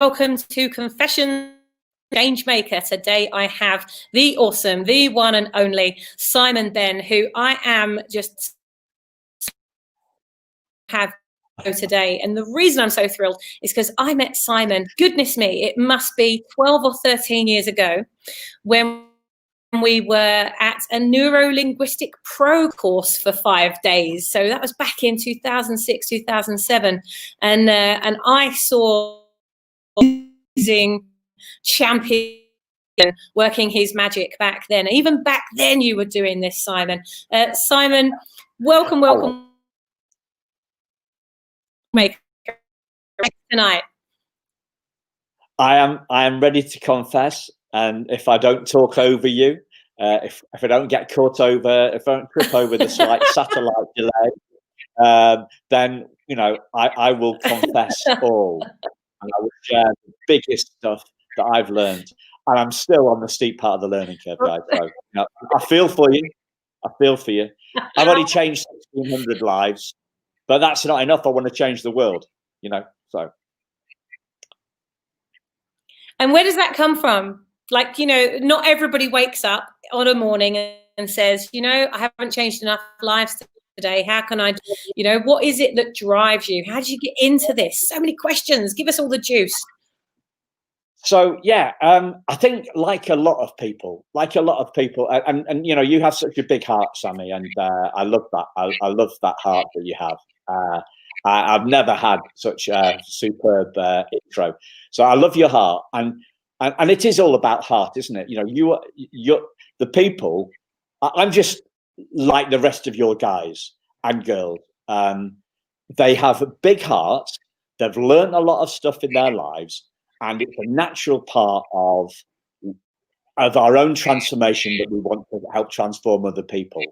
Welcome to Confessions Change Maker. Today I have the awesome, the one and only Simon Ben, who I am just have today. And the reason I'm so thrilled is because I met Simon, goodness me, it must be 12 or 13 years ago, when we were at a neuro-linguistic pro course for 5 days. So that was back in 2006, 2007. And I saw amazing champion working his magic back then. Even back then you were doing this, Simon. Simon, welcome maker tonight. I am ready to confess, and if I don't talk over you, if I don't get caught over, if I don't trip over the slight satellite delay, then I will confess all, and I will share the biggest stuff that I've learned. And I'm still on the steep part of the learning curve, guys. So I feel for you. I feel for you. I've only changed 1,600 lives, but that's not enough. I want to change the world. So. And where does that come from? Like, not everybody wakes up on a morning and says, I haven't changed enough lives today. How can I, what is it that drives you? How did you get into this? So many questions. Give us all the juice. So, yeah, I think like a lot of people, and you have such a big heart, Sammy, and I love that. I love that heart that you have. I've never had such a superb intro. So I love your heart, and it is all about heart, isn't it? You're the people. I'm just like the rest of your guys and girls. They have big hearts. They've learned a lot of stuff in their lives, and it's a natural part of our own transformation that we want to help transform other people.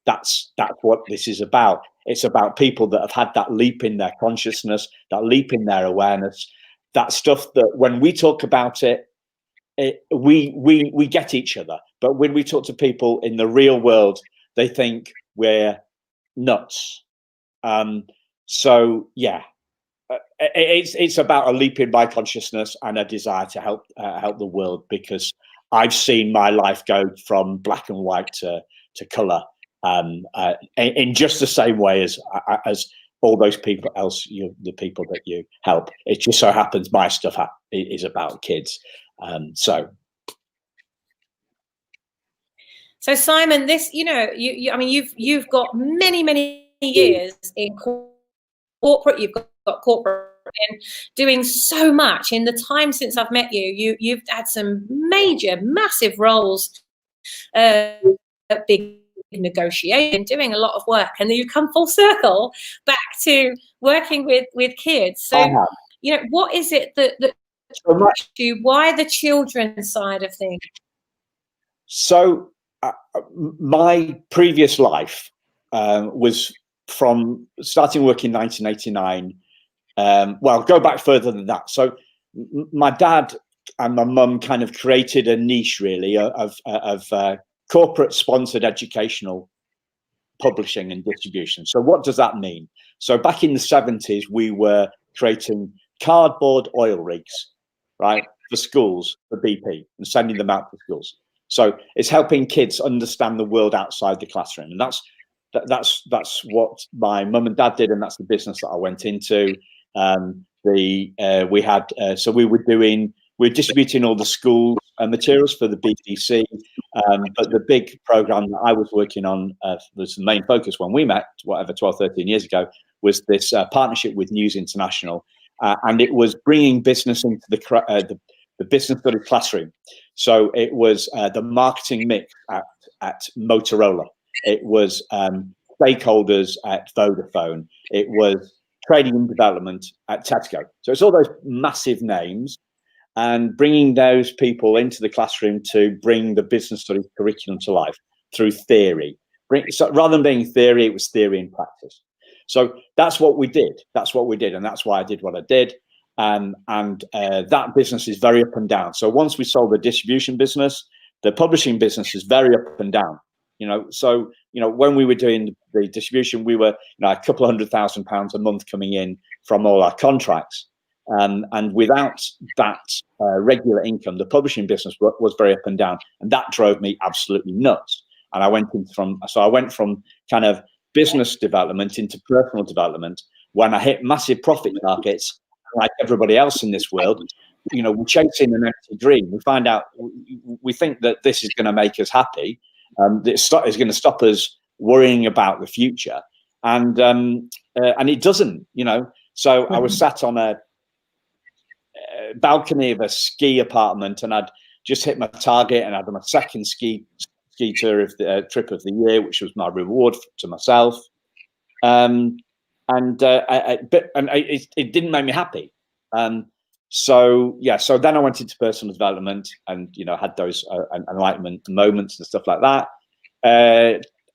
That's what this is about. It's about people that have had that leap in their consciousness, that leap in their awareness, that stuff that when we talk about we get each other. But when we talk to people in the real world, they think we're nuts. So yeah, it's about a leap in my consciousness and a desire to help the world, because I've seen my life go from black and white to color. In just the same way as all those people else, the people that you help. It just so happens my stuff is about kids. So Simon, this, you've got many years in corporate. You've got corporate and doing so much. In the time since I've met you've had some massive roles, big negotiation, doing a lot of work, and then you come full circle back to working with kids. So what is it that you, why the children's side of things? So my previous life was from starting work in 1989. Well, go back further than that. So my dad and my mum kind of created a niche, really, of corporate sponsored educational publishing and distribution. So what does that mean? So back in the 70s, we were creating cardboard oil rigs, right, for schools, for BP, and sending them out to schools. So it's helping kids understand the world outside the classroom. And that's what my mum and dad did, and that's the business that I went into. So we're distributing all the school materials for the BDC, but the big program that I was working on, was the main focus when we met, 12, 13 years ago, was this partnership with News International, and it was bringing business into the business study classroom. So it was the marketing mix at Motorola. It was stakeholders at Vodafone. It was training and development at Tesco. So it's all those massive names, and bringing those people into the classroom to bring the business studies curriculum to life through theory. So rather than being theory, it was theory and practice. So that's what we did. And that's why I did what I did. And that business is very up and down. So once we sold the distribution business, the publishing business is very up and down. So when we were doing the distribution, we were a couple of £100,000 a month coming in from all our contracts. And without that regular income, the publishing business was very up and down, and that drove me absolutely nuts. And I went from kind of business development into personal development. When I hit massive profit targets, like everybody else in this world, we're chasing an empty dream. We find out, we think that this is going to make us happy. It's going to stop us worrying about the future, and it doesn't. So I was sat on a balcony of a ski apartment, and I'd just hit my target, and I'd done my second ski tour of the trip of the year, which was my reward to myself. It didn't make me happy. So then I went into personal development, and had those enlightenment moments and stuff like that.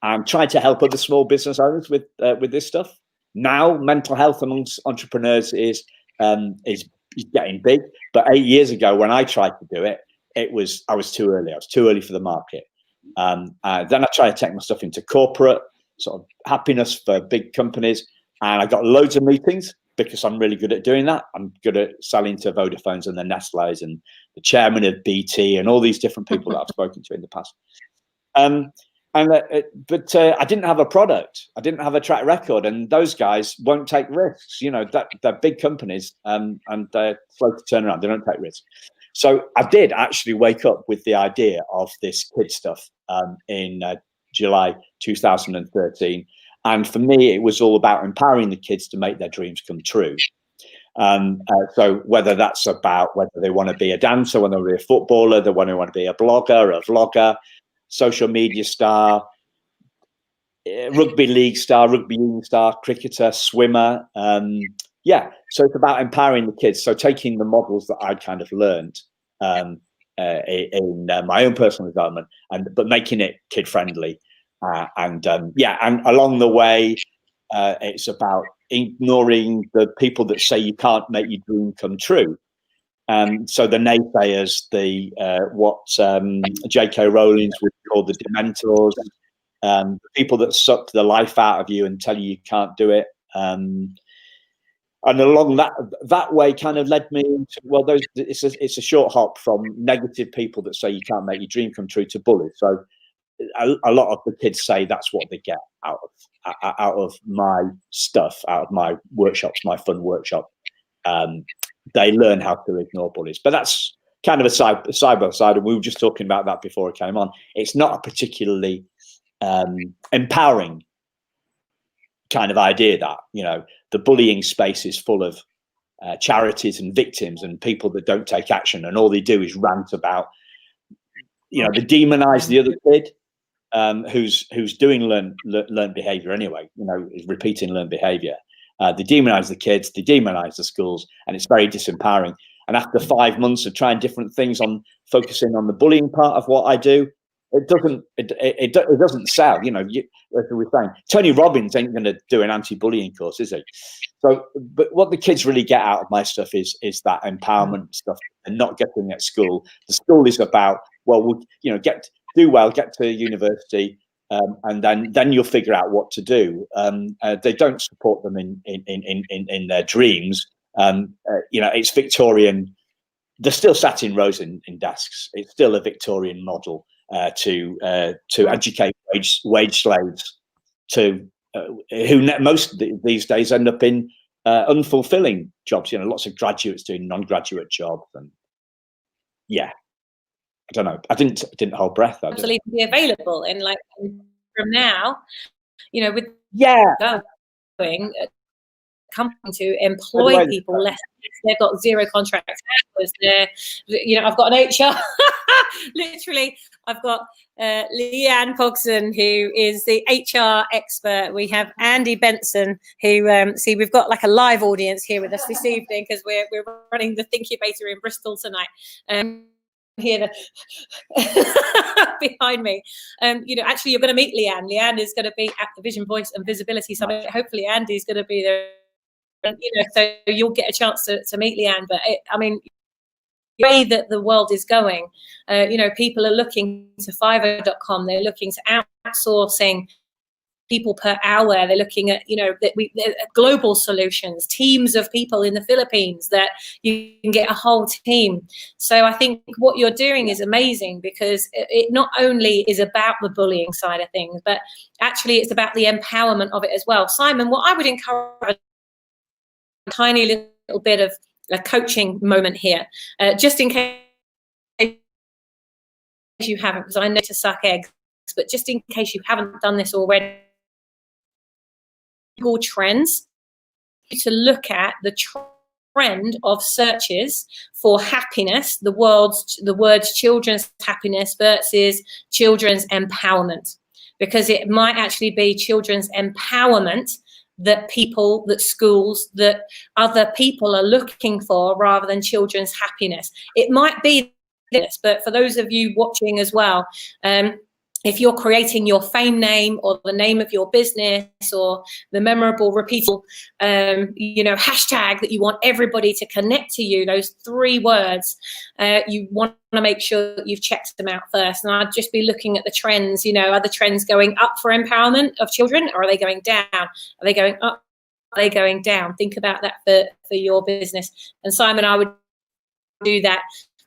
I'm trying to help other small business owners with this stuff. Now, mental health amongst entrepreneurs is getting big, but 8 years ago when I tried to do it, I was too early. I was too early for the market. Then I tried to take my stuff into corporate sort of happiness for big companies, and I got loads of meetings because I'm really good at doing that. I'm good at selling to Vodafones and the Nestles and the chairman of BT and all these different people that I've spoken to in the past. But I didn't have a product. I didn't have a track record, and those guys won't take risks. They're big companies, and they're slow to turn around. They don't take risks. So I did actually wake up with the idea of this kid stuff in July 2013. And for me, it was all about empowering the kids to make their dreams come true. So whether that's about whether they want to be a dancer, whether they want to be a footballer, they want to be a blogger, a vlogger, social media star, rugby league star, rugby union star, cricketer, swimmer. So it's about empowering the kids. So taking the models that I'd kind of learned in my own personal development, but making it kid friendly. And along the way, it's about ignoring the people that say you can't make your dream come true. So the naysayers, what J.K. Rowling would call the dementors, the people that suck the life out of you and tell you can't do it. And along that way kind of led me into, it's a short hop from negative people that say you can't make your dream come true to bullies. So a lot of the kids say that's what they get out of my stuff, out of my workshops, my fun workshop. They learn how to ignore bullies, but that's kind of a side by side. And we were just talking about that before it came on. It's not a particularly empowering kind of idea that, the bullying space is full of charities and victims and people that don't take action, and all they do is rant about, they demonize the other kid who's doing learned behavior anyway, is repeating learned behavior. They demonize the kids, they demonize the schools, and it's very disempowering. And after 5 months of trying different things on focusing on the bullying part of what I do, it doesn't sell. As we were saying, Tony Robbins ain't going to do an anti-bullying course, is he? So, but what the kids really get out of my stuff is that empowerment stuff, and not getting at school. The school is about, do well, get to university, and then you'll figure out what to do. They don't support them in their dreams. It's Victorian. They're still sat in rows in desks. It's still a Victorian model to educate wage slaves who most these days end up in unfulfilling jobs. Lots of graduates doing non-graduate jobs, and I don't know. I didn't hold breath. Absolutely be available in from now, with going company to employ people less. They've got zero contract hours. I've got an HR. Literally, I've got Leanne Pogson, who is the HR expert. We have Andy Benson, who we've got like a live audience here with us this evening because we're running the Thinkubator in Bristol tonight. Here behind me. Actually, you're going to meet Leanne. Leanne is going to be at the Vision, Voice and Visibility Summit. Hopefully Andy's going to be there, so you'll get a chance to meet Leanne. But the way that the world is going, people are looking to Fiverr.com, they're looking to outsourcing people per hour. They're looking at, global solutions, teams of people in the Philippines that you can get a whole team. So I think what you're doing is amazing, because it not only is about the bullying side of things, but actually it's about the empowerment of it as well. Simon, what I would encourage, a tiny little bit of a coaching moment here, just in case you haven't, because I know to suck eggs, but just in case you haven't done this already, Google Trends, to look at the trend of searches for happiness, the words children's happiness versus children's empowerment, because it might actually be children's empowerment that people, that schools, that other people are looking for, rather than children's happiness. It might be this, but for those of you watching as well, if you're creating your fame name, or the name of your business, or the memorable, repeatable, hashtag that you want everybody to connect to you, those 3 words, you want to make sure that you've checked them out first. And I'd just be looking at the trends. Are the trends going up for empowerment of children, or are they going down? Are they going up? Are they going down? Think about that for your business. And Simon, I would do that.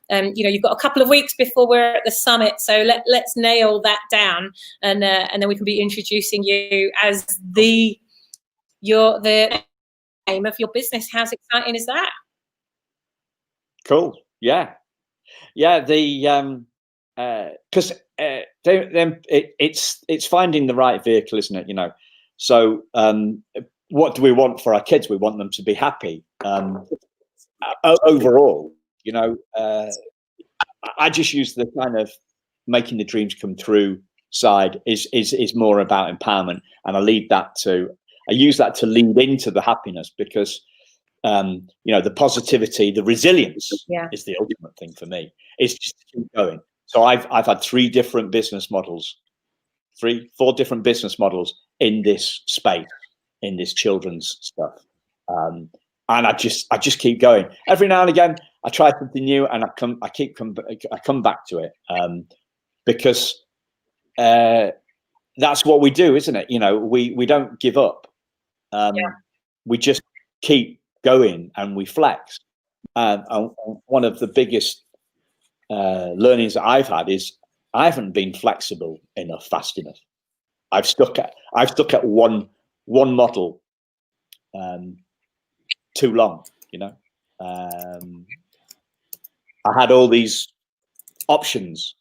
You've got a couple of weeks before we're at the summit, so let's nail that down, and then we can be introducing you as the name of your business. How exciting is that? Cool. Yeah. The because it's finding the right vehicle, isn't it? So what do we want for our kids? We want them to be happy overall. I just use the kind of making the dreams come true side is more about empowerment, and I use that to lead into the happiness, because the positivity, the resilience is the ultimate thing for me. It's just to keep going. So I've had 3 different business models, 4 different business models in this space, in this children's stuff. And I just keep going. Every now and again, I try something new, and I come back to it, because that's what we do, isn't it? We don't give up. We just keep going, and we flex. And one of the biggest learnings that I've had is I haven't been flexible enough, fast enough. I've stuck at one model too long. I had all these options.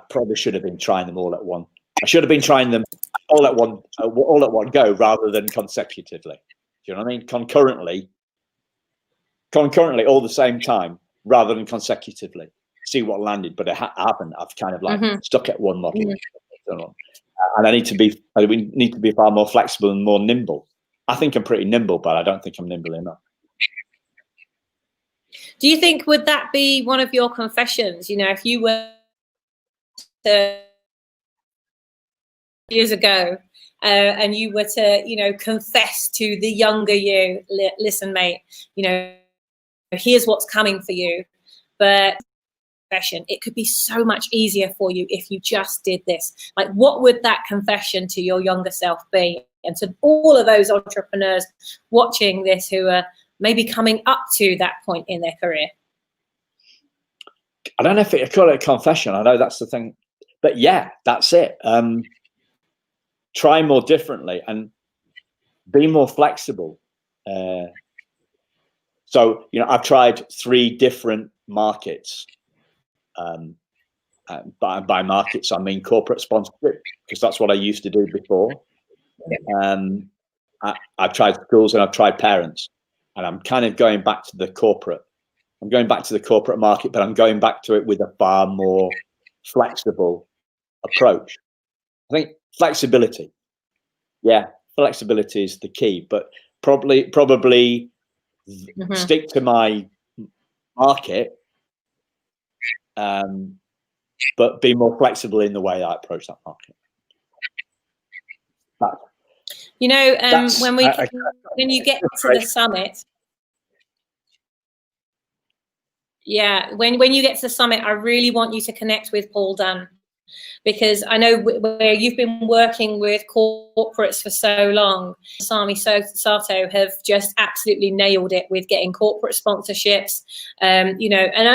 Probably should have been trying them all at one. I should have been trying them all at one go, rather than consecutively. Do you know what I mean? Concurrently, all the same time, rather than consecutively. See what landed, but it happened. I've kind of stuck at one model, and I need to be far more flexible and more nimble. I think I'm pretty nimble, but I don't think I'm nimble enough. Do you think, would that be one of your confessions? If you were to, years ago, and you were to, confess to the younger you, listen, mate, here's what's coming for you, but confession, it could be so much easier for you if you just did this. Like, what would that confession to your younger self be? And to all of those entrepreneurs watching this who are maybe coming up to that point in their career? I don't know if I call it a confession. I know that's the thing, but yeah, that's it. Try more differently and be more flexible. So, I've tried 3 different markets. By markets, I mean corporate sponsorship, because that's what I used to do before. I've tried schools and I've tried parents, and I'm kind of going back to the corporate. I'm going back to the corporate market, but I'm going back to it with a far more flexible approach. I think flexibility. Yeah, flexibility is the key, but probably stick to my market, but be more flexible in the way I approach that market. When you get to the summit, when you get to the summit, I really want you to connect with Paul Dunn. because I know where you've been working with corporates for so long. Sami Sato have just absolutely nailed it with getting corporate sponsorships, you know, and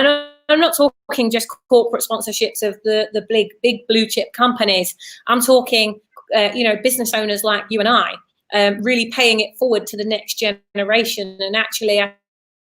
I'm not talking just corporate sponsorships of the big blue chip companies. I'm talking, you know, business owners like you and I, really paying it forward to the next generation. And actually, I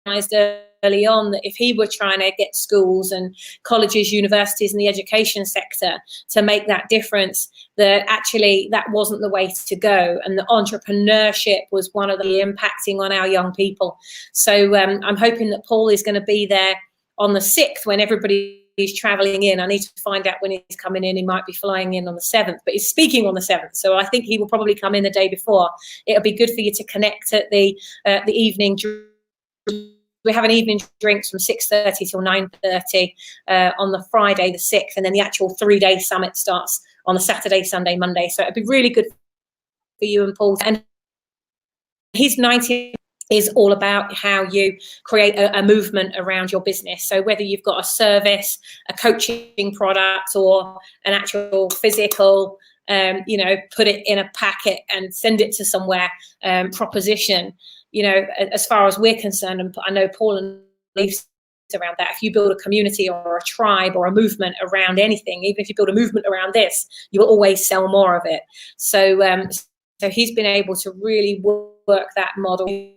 realized early on that if he were trying to get schools and colleges, universities, and the education sector to make that difference, that actually that wasn't the way to go, and the entrepreneurship was one of the impacting on our young people. So I'm hoping that Paul is going to be there on the 6th when everybody's traveling in. I need to find out when he's coming in. He might be flying in on the 7th, but he's speaking on the 7th. So I think he will probably come in the day before. It'll be good for you to connect at the evening. We have an evening drinks from 6:30 till 9:30 on the Friday, the 6th, and then the actual 3-day summit starts on the Saturday, Sunday, Monday. So it'd be really good for you and Paul. And he's 90. Is all about how you create a movement around your business. So whether you've got a service, a coaching product, or an actual physical, you know, put it in a packet and send it to somewhere, proposition, you know, as far as we're concerned, and I know Paul and Leaf's around that, if you build a community or a tribe or a movement around anything, even if you build a movement around this, you will always sell more of it. So, so he's been able to really work that model.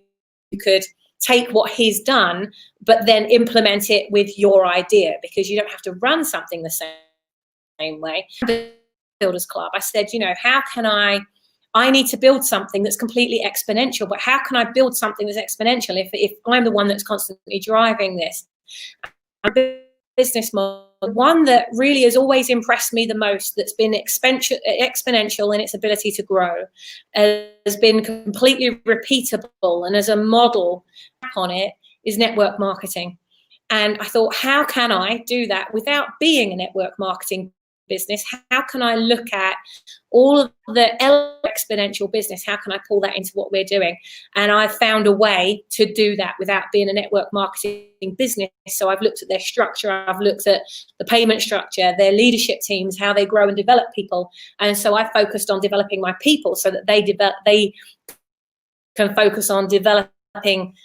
You could take what he's done, but then implement it with your idea, because you don't have to run something the same way. Builders Club, I said, you know, how can I need to build something that's completely exponential, but how can I build something that's exponential if I'm the one that's constantly driving this? Business model, one that really has always impressed me the most, that's been exponential in its ability to grow, has been completely repeatable, and as a model on it is network marketing. And I thought, how can I do that without being a network marketing business? How can I look at all of the exponential business? How can I pull that into what we're doing? And I found a way to do that without being a network marketing business. So I've looked at their structure, I've looked at the payment structure, their leadership teams, how they grow and develop people. And so I focused on developing my people so that they can focus on developing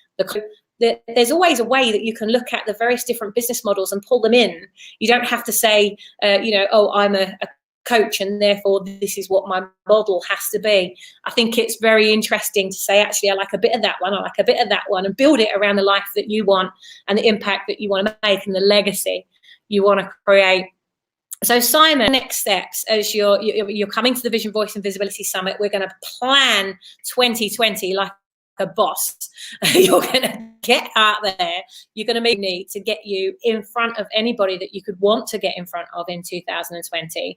there's always a way that you can look at the various different business models and pull them in. You don't have to say, you know, oh, I'm a coach and therefore this is what my model has to be. I think it's very interesting to say, actually, I like a bit of that one, I like a bit of that one, and build it around the life that you want and the impact that you want to make and the legacy you want to create. So Simon, next steps, as you're coming to the Vision, Voice and Visibility Summit, we're going to plan 2020 like a boss. You're going to get out there, you're going to make need to get you in front of anybody that you could want to get in front of in 2020.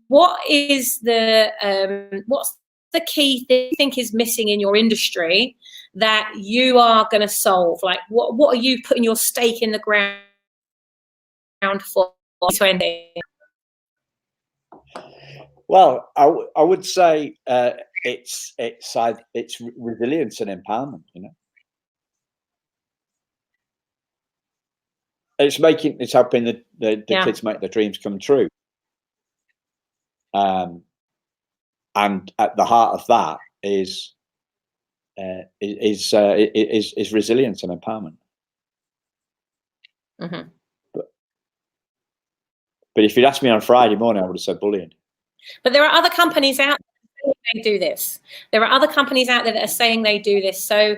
What is what's the key thing you think is missing in your industry that you are going to solve? Like what are you putting your stake in the ground for 2020? Well, I would say it's resilience and empowerment. You know, it's helping the kids make their dreams come true. And at the heart of that is resilience and empowerment. Mm-hmm. But if you'd asked me on Friday morning, I would have said bullying. But there are other companies out there that do this. There are other companies out there that are saying they do this. So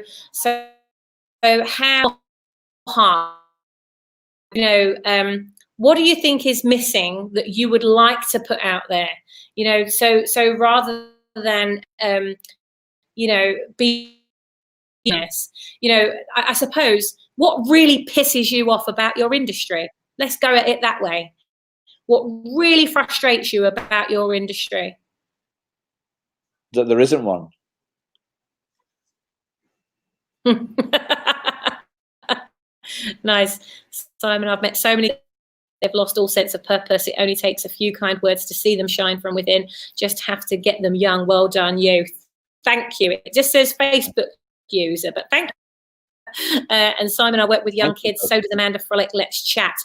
how hard? You know, what do you think is missing that you would like to put out there? You know, so rather than you know, be yes, you know, I suppose what really pisses you off about your industry? Let's go at it that way. What really frustrates you about your industry? That there isn't one. Nice. Simon, I've met so many, they've lost all sense of purpose. It only takes a few kind words to see them shine from within. Just have to get them young. Well done, you. Thank you. It just says Facebook user, but thank you. And Simon, I work with young kids. So does Amanda Frolick. Let's chat.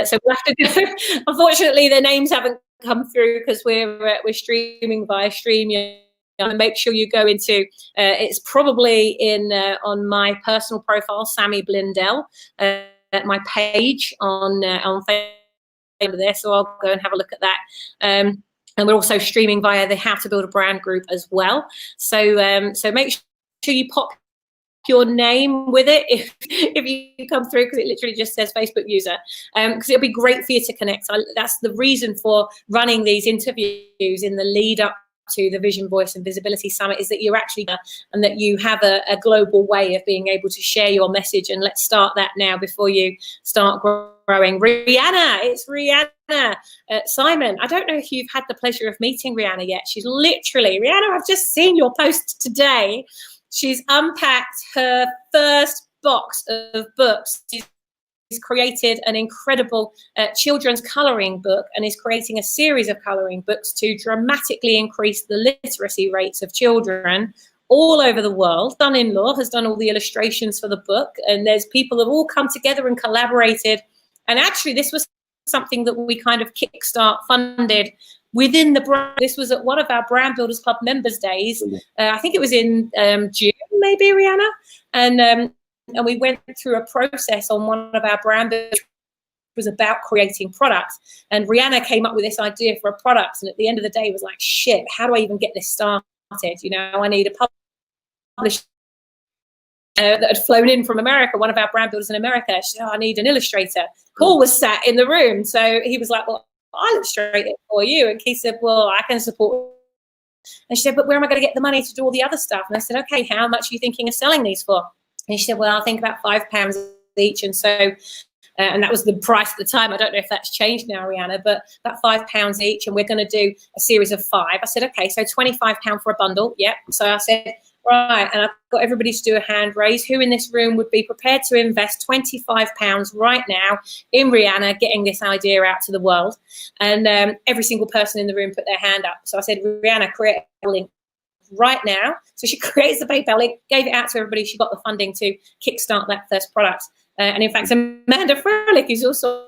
So we'll have to go. Unfortunately, their names haven't come through because we're streaming via StreamYard. And make sure you go into it's probably in on my personal profile, Sammy Blindell, at my page on Facebook there. So I'll go and have a look at that. And we're also streaming via the How to Build a Brand group as well. So so make sure you pop your name with it if you come through, because it literally just says Facebook user, because it'll be great for you to connect. That's the reason for running these interviews in the lead up to the Vision, Voice and Visibility Summit, is that you're actually and that you have a global way of being able to share your message. And let's start that now before you start growing. Rihanna, it's Rihanna. Simon, I don't know if you've had the pleasure of meeting Rihanna yet. She's literally, Rihanna, I've just seen your post today. She's unpacked her first box of books. She's created an incredible children's colouring book and is creating a series of colouring books to dramatically increase the literacy rates of children all over the world. Son-in-law has done all the illustrations for the book, and there's people that have all come together and collaborated. And actually, this was something that we kind of kickstart funded within the brand. This was at one of our Brand Builders Club members' days. I think it was in June, maybe, Rihanna. And we went through a process on one of our brand builders was about creating products. And Rihanna came up with this idea for a product. And at the end of the day, was like, shit, how do I even get this started? You know, I need a publisher that had flown in from America, one of our brand builders in America. She said, I need an illustrator. Paul was sat in the room. So he was like, well, I'll illustrate it for you. And Keith said, well, I can support. And she said, but where am I going to get the money to do all the other stuff? And I said, okay, how much are you thinking of selling these for? And she said, well, I think about £5 each. And so, and that was the price at the time. I don't know if that's changed now, Rihanna, but about £5 each. And we're going to do a series of 5. I said, okay, so £25 for a bundle. Yep. So I said, right. And I've got everybody to do a hand raise. Who in this room would be prepared to invest £25 right now in Rihanna getting this idea out to the world? And every single person in the room put their hand up. So I said, Rihanna, create a link right now. So she creates the PayPal link, gave it out to everybody. She got the funding to kickstart that first product. And in fact, Amanda Frolick is also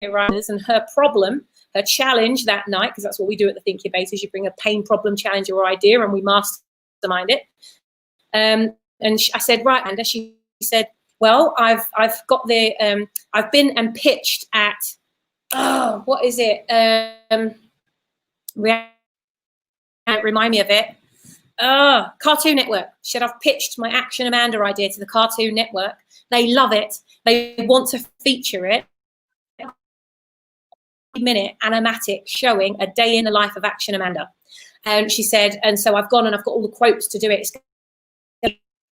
and her problem, her challenge that night, because that's what we do at the Think Incubators, you bring a pain, problem, challenge, or idea, and we mastermind it. And I said, right, Amanda. She said, well, I've got the I've been and pitched at what is it? Remind me of it. Cartoon Network. She said, I've pitched my Action Amanda idea to the Cartoon Network. They love it. They want to feature it. Minute animatic showing a day in the life of Action Amanda. And she said, and so I've gone and I've got all the quotes to do it. It's going to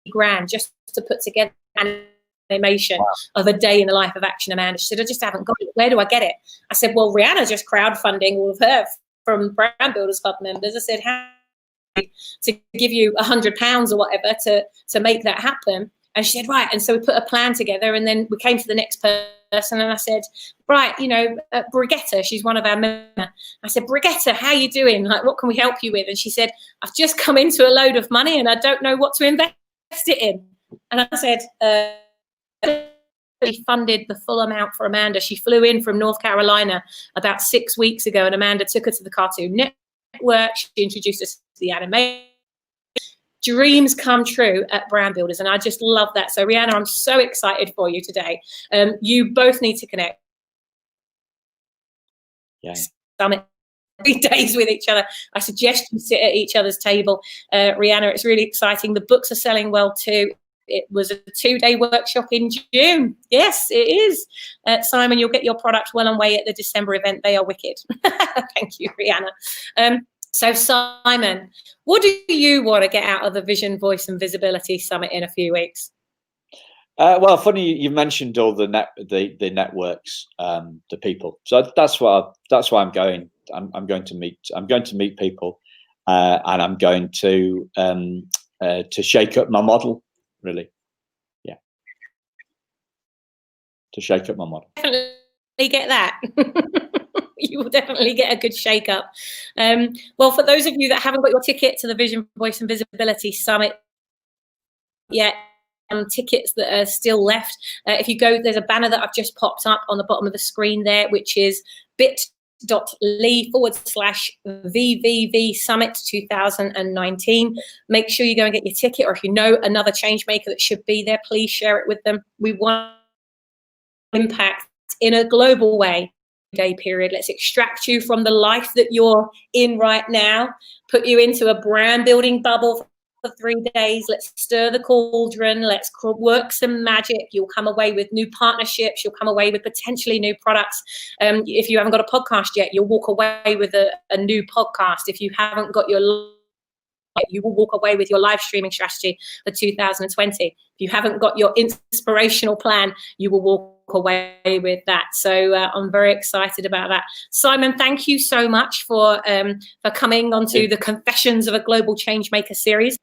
be grand just to put together an animation of a day in the life of Action Amanda. She said, I just haven't got it. Where do I get it? I said, well, Rihanna's just crowdfunding all of her from Brand Builders Club members. I said, how to give you £100 or whatever to make that happen? And she said, right. And so we put a plan together, and then we came to the next person, and I said, right, you know, Brigitte, she's one of our members. I said, Brigitte, how you doing? Like, what can we help you with? And she said, I've just come into a load of money and I don't know what to invest it in. And I said, we funded the full amount for Amanda. She flew in from North Carolina about 6 weeks ago, and Amanda took her to the Cartoon Network. She introduced us to the animation. Dreams come true at Brand Builders, and I just love that. So Rihanna, I'm so excited for you today. You both need to connect. Yeah. Summit 3 days with each other. I suggest you sit at each other's table. Rihanna, it's really exciting. The books are selling well too. It was a 2-day workshop in June. Yes, it is. Simon, you'll get your product well on way at the December event. They are wicked. Thank you, Rihanna. So Simon, what do you want to get out of the Vision, Voice and Visibility Summit in a few weeks? Well, funny you mentioned all the networks, the people. So that's why I'm going. I'm going to meet people, and I'm going to shake up my model. Really, yeah. To shake up my model. Definitely get that. You will definitely get a good shake up. Well, for those of you that haven't got your ticket to the Vision, Voice and Visibility Summit yet, tickets that are still left. If you go, there's a banner that I've just popped up on the bottom of the screen there, which is bit.ly/VVV Summit 2019. Make sure you go and get your ticket, or if you know another change maker that should be there, please share it with them. We want impact in a global way. Day period. Let's extract you from the life that you're in right now, put you into a brand building bubble for 3 days. Let's stir the cauldron. Let's work some magic. You'll come away with new partnerships. You'll come away with potentially new products. If you haven't got a podcast yet, you'll walk away with a new podcast. If you haven't got you will walk away with your live streaming strategy for 2020. If you haven't got your inspirational plan, you will walk away with that. So I'm very excited about that. Simon, thank you so much for coming onto the Confessions of a Global Changemaker series.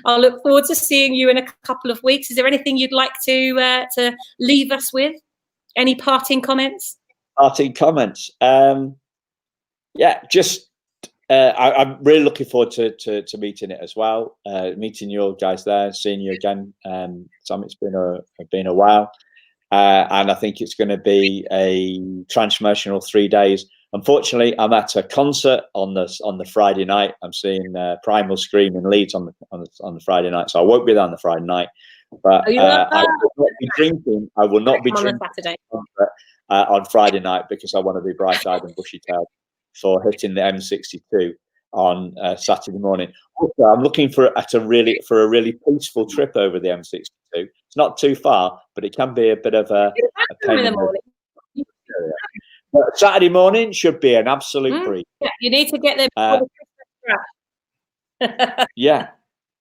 I'll look forward to seeing you in a couple of weeks. Is there anything you'd like to leave us with? Any parting comments? Parting comments. I'm really looking forward to meeting it as well. Meeting you guys there, seeing you again. Sam, it's been a while, and I think it's going to be a transformational 3 days. Unfortunately, I'm at a concert on the Friday night. I'm seeing Primal Scream in Leeds on the Friday night, so I won't be there on the Friday night. But I will not be drinking. I will not be drinking on Friday night because I want to be bright-eyed and bushy-tailed for hitting the M62 on Saturday morning. Also, I'm looking for a really peaceful trip over the M62. It's not too far, but it can be a bit of a pain in the morning. But Saturday morning should be an absolute breeze. Yeah, you need to get there before the Christmas. Yeah,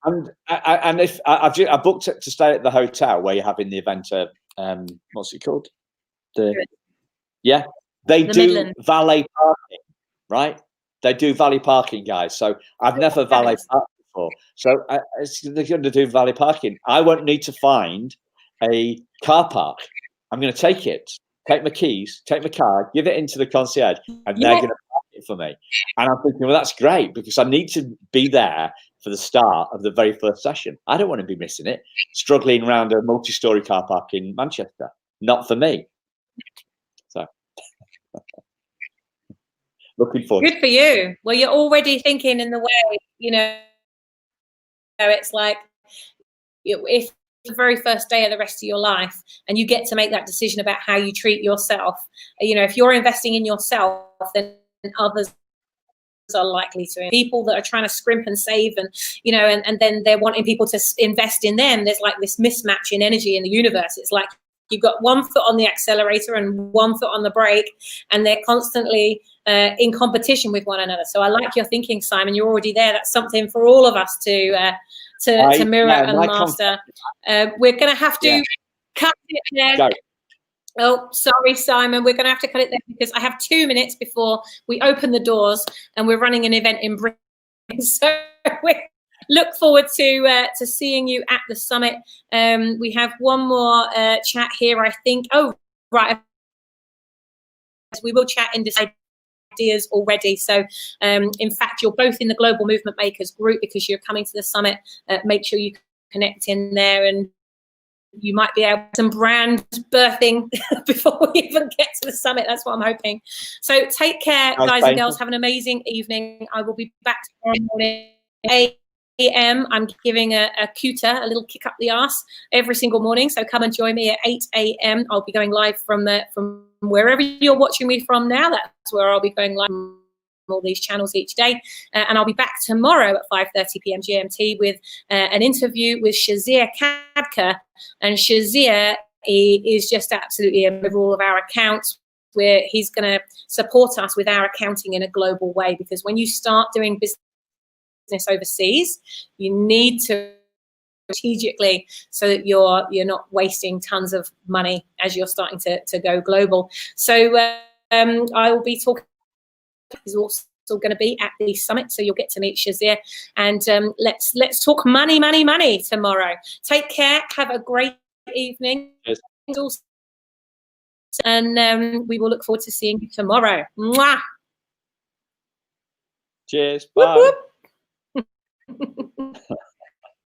and if I booked it to stay at the hotel where you're having the event. What's it called? They do Midland. valet parking. Right, they do valet parking, guys. So I've never valet parked before. So they're going to do valet parking. I won't need to find a car park. I'm going to take my keys, take my car, give it into the concierge, and they're going to park it for me. And I'm thinking, well, that's great because I need to be there for the start of the very first session. I don't want to be missing it, struggling around a multi-story car park in Manchester. Not for me. So. Looking forward. Good for you. Well, you're already thinking in the way, it's like if the very first day of the rest of your life and you get to make that decision about how you treat yourself, if you're investing in yourself, then others are likely to. People that are trying to scrimp and save and then they're wanting people to invest in them. There's like this mismatch in energy in the universe. It's like you've got one foot on the accelerator and one foot on the brake, and they're constantly in competition with one another. So I like your thinking, Simon. You're already there. That's something for all of us to mirror and master. We're going to have to cut it there. Go. Oh, sorry, Simon. We're going to have to cut it there because I have 2 minutes before we open the doors, and we're running an event in Britain. So we look forward to seeing you at the summit. We have one more chat here, I think. Oh, right. We will chat in December. Ideas already. So in fact, you're both in the Global Movement Makers group because you're coming to the summit. Make sure you connect in there, and you might be able to some brand birthing before we even get to the summit. That's what I'm hoping. So take care, guys and girls. Have an amazing evening. I will be back tomorrow morning 8 a.m. I'm giving a cooter, a little kick up the arse every single morning. So come and join me at 8 a.m. I'll be going live from wherever you're watching me from now. That's where I'll be going live from all these channels each day. And I'll be back tomorrow at 5:30 p.m. GMT with an interview with Shazia Kadka. And Shazia is just absolutely a member of all of our accounts, where he's going to support us with our accounting in a global way. Because when you start doing business overseas, you need to strategically so that you're not wasting tons of money as you're starting to go global. So I will be talking. He's also going to be at the summit, so you'll get to meet Shazia. And let's talk money tomorrow. Take care. Have a great evening. Yes. And we will look forward to seeing you tomorrow. Mwah! Cheers. Bye. Whoop, whoop.